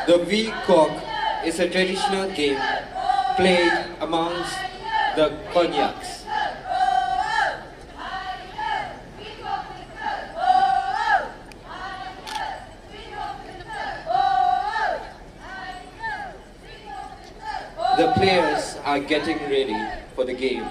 The Weekok is a traditional game played amongst the Konyaks. The players are getting ready for the game.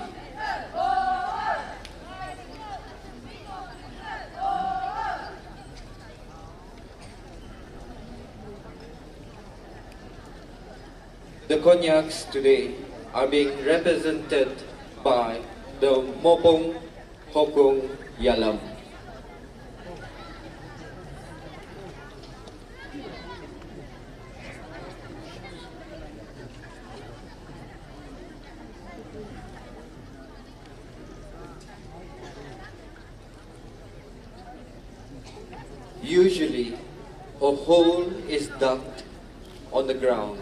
The Konyaks today are being represented by the Mopong Hongkong Yalem. Usually, a hole is dug on the ground.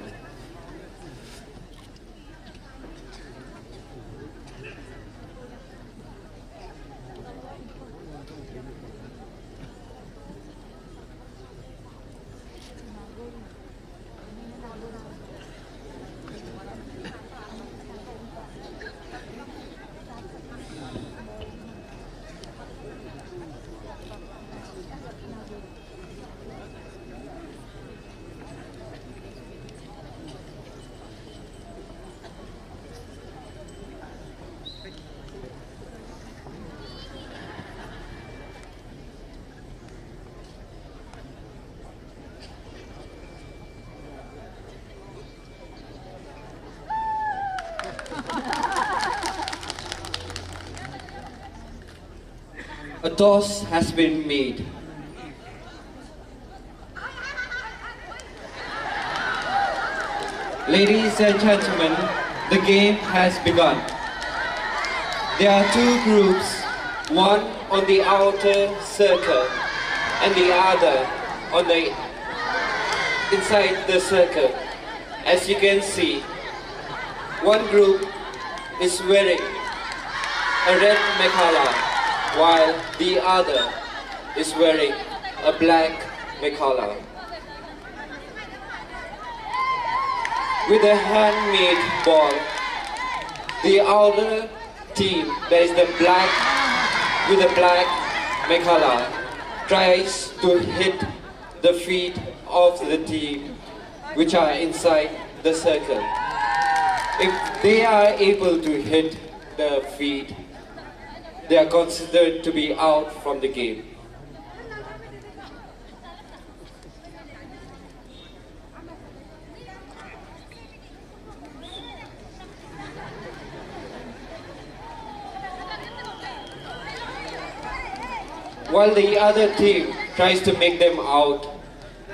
A toss has been made. Ladies and gentlemen, the game has begun. There are two groups, one on the outer circle and the other on the inside the circle. As you can see, one group is wearing a red mekhala, while the other is wearing a black mekhala. With a handmade ball, the outer team, that is the black with the black mekhala, tries to hit the feet of the team which are inside the circle. If they are able to hit the feet, they are considered to be out from the game. While the other team tries to make them out,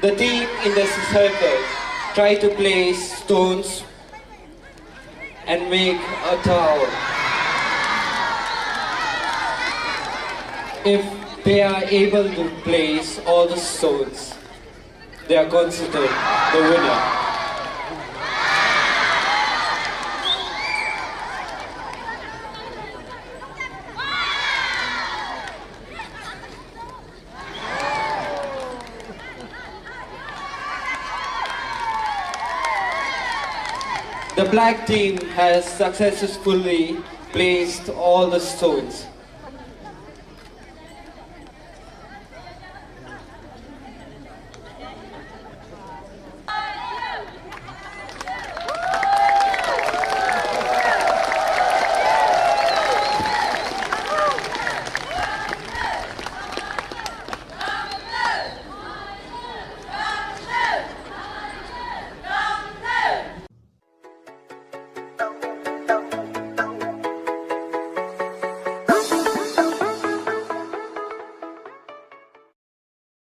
the team in the circle try to place stones and make a tower. If they are able to place all the stones, they are considered the winner. The black team has successfully placed all the stones.